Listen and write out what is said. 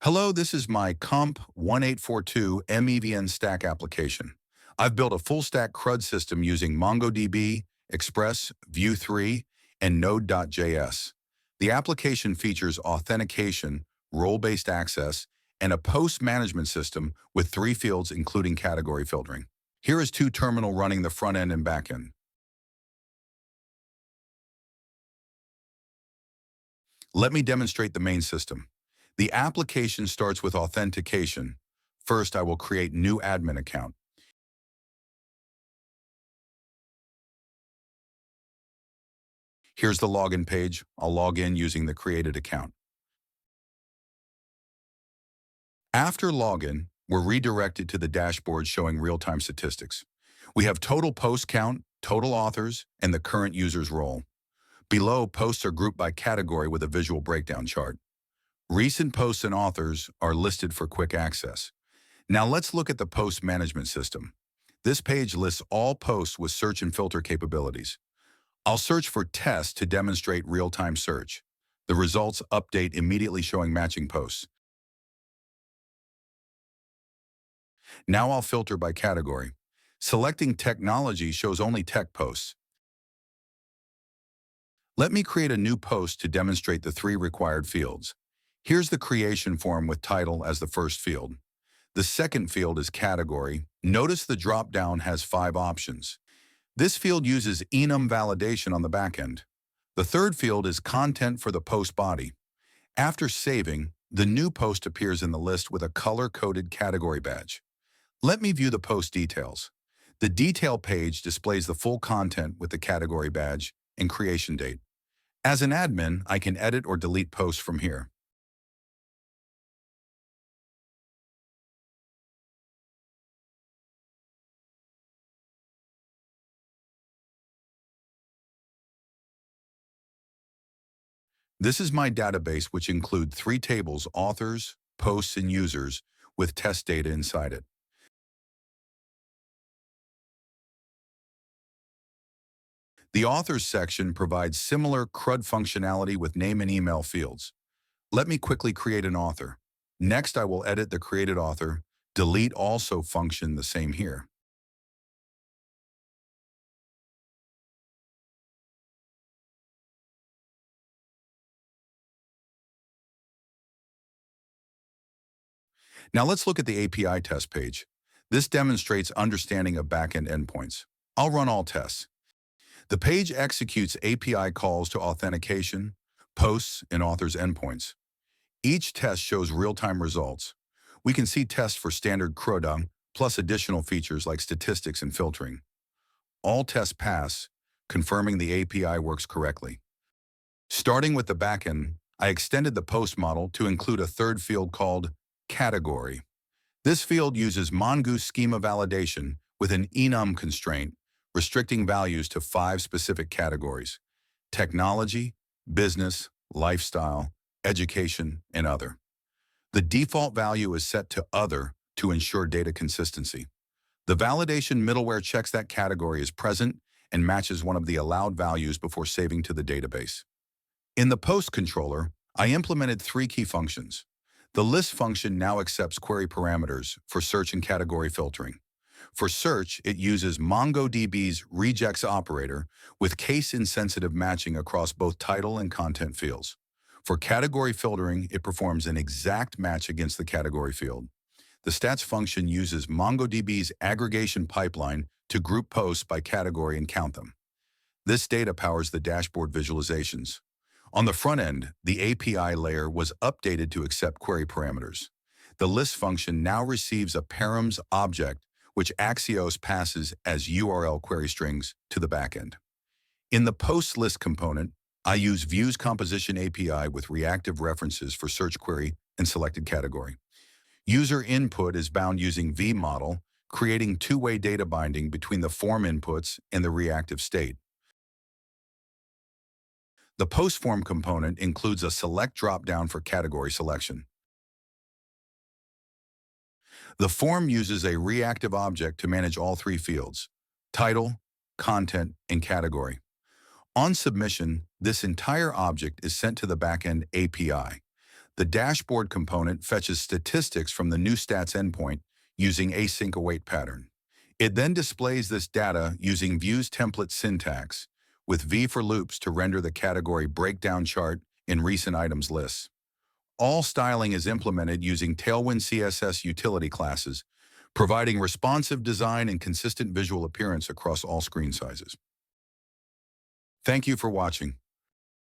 Hello, this is my Comp 1842 MEVN stack application. I've built a full-stack CRUD system using MongoDB, Express, Vue 3, and Node.js. The application features authentication, role-based access, and a post management system with 3 fields including category filtering. Here is 2 terminal running the front end and back end. Let me demonstrate the main system. The application starts with authentication. First, I will create new admin account. Here's the login page. I'll log in using the created account. After login, we're redirected to the dashboard showing real-time statistics. We have total post count, total authors, and the current user's role. Below, posts are grouped by category with a visual breakdown chart. Recent posts and authors are listed for quick access. Now let's look at the post management system. This page lists all posts with search and filter capabilities. I'll search for tests to demonstrate real-time search. The results update immediately showing matching posts. Now I'll filter by category. Selecting technology shows only tech posts. Let me create a new post to demonstrate the 3 required fields. Here's the creation form with title as the first field. The second field is category. Notice the drop-down has 5 options. This field uses enum validation on the back end. The third field is content for the post body. After saving, the new post appears in the list with a color-coded category badge. Let me view the post details. The detail page displays the full content with the category badge and creation date. As an admin, I can edit or delete posts from here. This is my database, which includes 3 tables: authors, posts, and users, with test data inside it. The authors section provides similar CRUD functionality with name and email fields. Let me quickly create an author. Next, I will edit the created author. Delete also function the same here. Now let's look at the API test page. This demonstrates understanding of backend endpoints. I'll run all tests. The page executes API calls to authentication, posts, and authors endpoints. Each test shows real-time results. We can see tests for standard CRUD, plus additional features like statistics and filtering. All tests pass, confirming the API works correctly. Starting with the backend, I extended the post model to include a third field called category. This field uses Mongoose schema validation with an enum constraint, restricting values to 5 specific categories: technology, business, lifestyle, education, and other. The default value is set to other to ensure data consistency. The validation middleware checks that category is present and matches one of the allowed values before saving to the database. In the post controller, I implemented 3 key functions. The list function now accepts query parameters for search and category filtering. For search, it uses MongoDB's regex operator with case-insensitive matching across both title and content fields. For category filtering, it performs an exact match against the category field. The stats function uses MongoDB's aggregation pipeline to group posts by category and count them. This data powers the dashboard visualizations. On the front end, the API layer was updated to accept query parameters. The list function now receives a params object, which Axios passes as URL query strings to the backend. In the post list component, I use Vue's composition API with reactive references for search query and selected category. User input is bound using vModel, creating two-way data binding between the form inputs and the reactive state. The post form component includes a select dropdown for category selection. The form uses a reactive object to manage all 3 fields: title, content, and category. On submission, this entire object is sent to the backend API. The dashboard component fetches statistics from the new stats endpoint using async await pattern. It then displays this data using views template syntax, with V for loops to render the category breakdown chart in recent items lists. All styling is implemented using Tailwind CSS utility classes, providing responsive design and consistent visual appearance across all screen sizes. Thank you for watching.